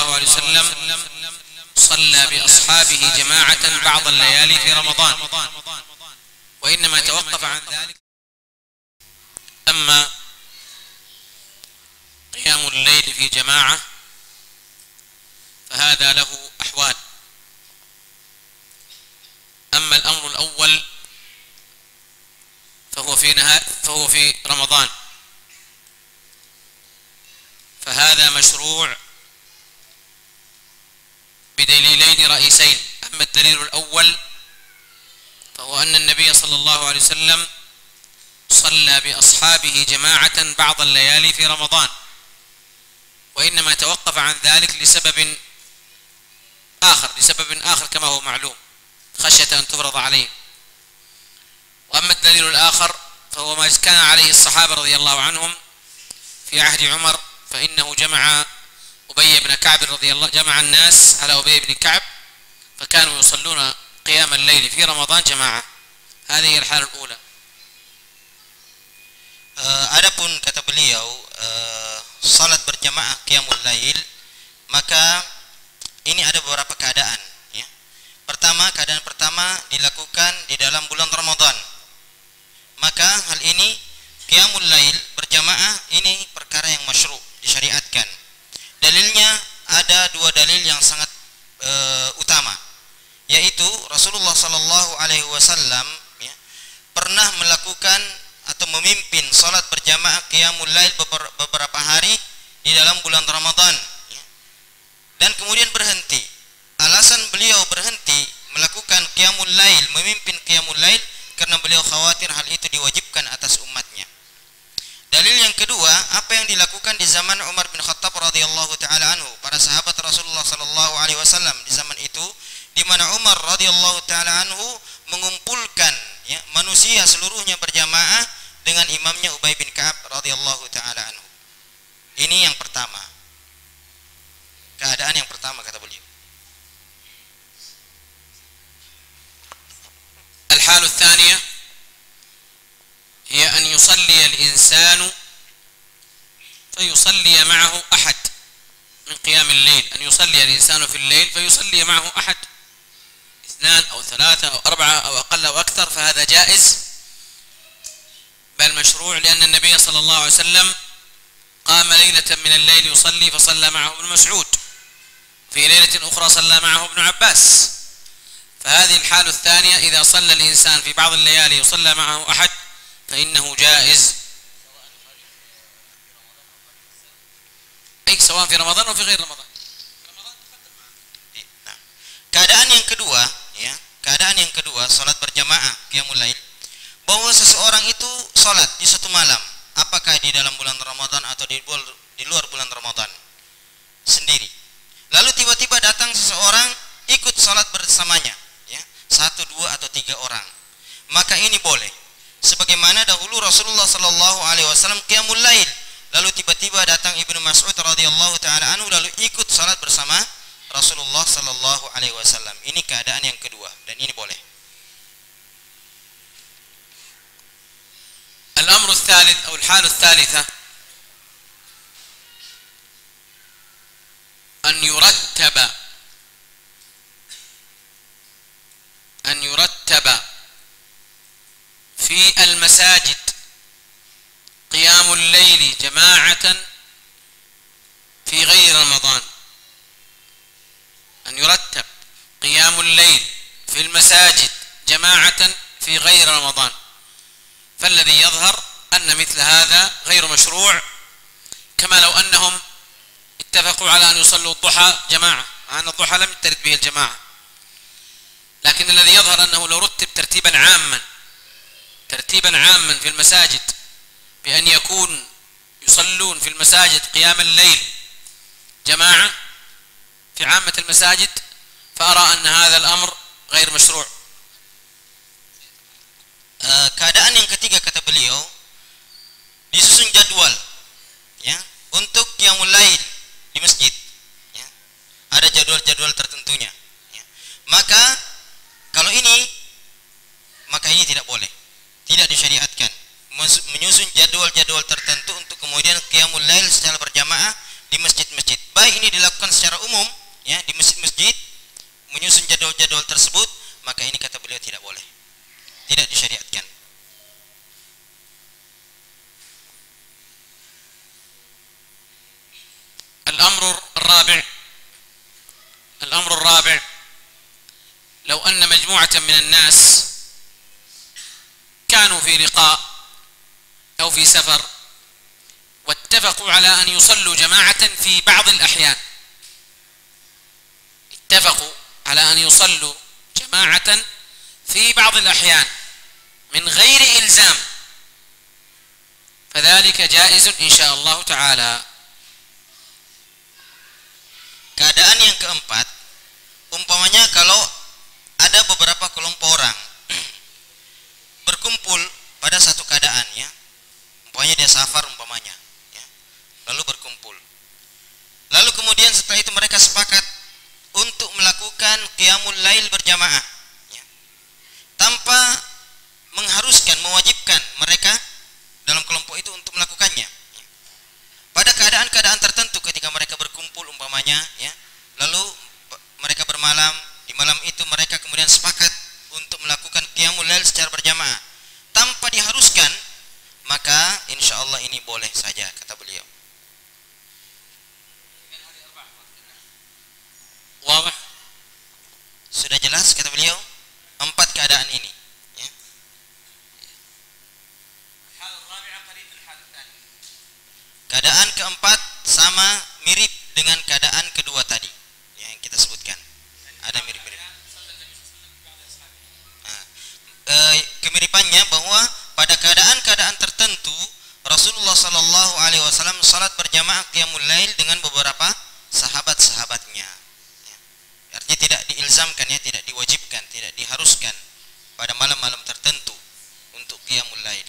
الله عليه وسلم صلى بأصحابه جماعة بعض الليالي في رمضان، وإنما توقف عن ذلك. أما قيام الليل في جماعة فهذا له أحوال. أما الأمر الأول فهو في رمضان، فهذا مشروع بدليلين رئيسين. أما الدليل الأول فهو أن النبي صلى الله عليه وسلم صلى بأصحابه جماعة بعض الليالي في رمضان، وإنما توقف عن ذلك لسبب آخر كما هو معلوم، خشية أن تفرض عليه. وأما الدليل الآخر فهو ما كان عليه الصحابة رضي الله عنهم في عهد عمر، فإنه جمع أبي بن كعب رضي الله، جمع الناس على أبي بن كعب، فكانوا يصلون قيام الليل في رمضان جماعة. هذه هي الحالة الأولى. Adapun kata beliau salat berjamaah qiyamul lail, maka ini ada beberapa keadaan ya. Keadaan pertama dilakukan di dalam bulan Ramadan. Maka hal ini qiyamul lail berjamaah ini perkara yang masyru', disyariatkan. Dalilnya ada dua dalil yang sangat utama, yaitu Rasulullah sallallahu alaihi wasallam ya, pernah melakukan atau memimpin salat berjamaah qiyamul lail beberapa hari di dalam bulan Ramadan ya, dan kemudian berhenti. Alasan beliau berhenti melakukan qiyamul lail, memimpin qiyamul lail, karena beliau khawatir hal itu diwajibkan atas umatnya. Dalil yang kedua, apa yang dilakukan di zaman Umar bin Khattab radhiyallahu taala anhu, para sahabat Rasulullah sallallahu alaihi wasallam di zaman itu, di mana Umar radhiyallahu taala anhu mengumpulkan ya, manusia seluruhnya berjamaah dengan imamnya Ubay bin Ka'ab radhiyallahu taala anhu. Ini yang pertama. Keadaan yang pertama kata beliau. الحالة الثانية هي أن يصلي الإنسان فيصلي معه أحد من قيام الليل، أن يصلي الإنسان في الليل فيصلي معه أحد، 2 أو 3 أو 4 أو أقل أو أكثر، فهذا جائز بل مشروع، لأن النبي صلى الله عليه وسلم قام ليلة من الليل يصلي فصلى معه ابن مسعود، في ليلة أخرى صلى معه ابن عباس. فهذه الحالة الثانية، إذا صلى الإنسان في بعض الليالي يصلى معه أحد فإنه جائز، سواء في رمضان أو في غير رمضان. Keadaan yang kedua, salat berjamaah qiyamul lail, bahwa seseorang itu salat di satu malam, apakah di dalam bulan Ramadan atau di luar bulan Ramadan sendiri. Lalu tiba-tiba datang seseorang ikut salat bersamanya, ya, 1, 2 atau 3 orang. Maka ini boleh. Sebagaimana dahulu Rasulullah sallallahu alaihi wasallam qiyamul lail, lalu tiba-tiba datang Ibnu Mas'ud radhiyallahu taala anhu lalu ikut salat bersama Rasulullah sallallahu alaihi wasallam. Ini keadaan yang kedua dan ini boleh. الأمر الثالث أو الحالة الثالثة أن يرتب في المساجد قيام الليل جماعة في غير رمضان، أن يرتب قيام الليل في المساجد جماعة في غير رمضان. فالذي يظهر أن مثل هذا غير مشروع، كما لو أنهم اتفقوا على أن يصلوا الضحى جماعة، مع أن الضحى لم ترد به الجماعة، لكن الذي يظهر أنه لو رتب ترتيبا عاما في المساجد بأن يكون يصلون في المساجد قيام الليل جماعة في عامة المساجد، فأرى أن هذا الأمر غير مشروع. Keadaan yang ketiga kata beliau, disusun jadwal ya untuk qiyamul lail di masjid ya. Ada jadwal-jadwal tertentunya ya. Maka kalau maka ini tidak boleh, tidak disyariatkan menyusun jadwal-jadwal tertentu untuk kemudian qiyamul lail secara berjamaah di masjid-masjid. baik ini dilakukan secara umum ya di masjid-masjid, menyusun jadwal-jadwal tersebut, maka ini kata beliau tidak boleh, tidak disyariatkan. الأمر الرابع لو أن مجموعة من الناس كانوا في لقاء أو في سفر واتفقوا على أن يصلوا جماعة في بعض الأحيان، اتفقوا على أن يصلوا جماعة في بعض الأحيان من غير إلزام، فذلك جائز إن شاء الله تعالى. Keadaan yang keempat, umpamanya kalau ada beberapa kelompok orang berkumpul pada satu keadaan ya, umpamanya dia safar umpamanya ya, lalu berkumpul, lalu kemudian setelah itu mereka sepakat untuk melakukan qiyamul lail berjamaah ya, tanpa mengharuskan, mewajibkan mereka dalam kelompok itu untuk melakukannya ya. Pada keadaan-keadaan tertentu ketika mereka berkumpul umpamanya ya, lalu mereka bermalam, di malam itu mereka kemudian sepakat untuk melakukan qiyamul lail secara berjamaah tanpa diharuskan, maka insya Allah ini boleh saja kata beliau. Wadah? Sudah jelas kata beliau empat keadaan ini ya. Keadaan keempat sama mirip dengan keadaan kedua tadi yang kita sebutkan, ada mirip-mirip. Kemiripannya bahwa pada keadaan-keadaan tertentu Rasulullah Sallallahu Alaihi Wasallam salat berjamaah qiyamul lail dengan beberapa sahabat-sahabatnya ya. Artinya tidak diilzamkan ya, tidak diwajibkan, tidak diharuskan pada malam-malam tertentu untuk qiyamul lail.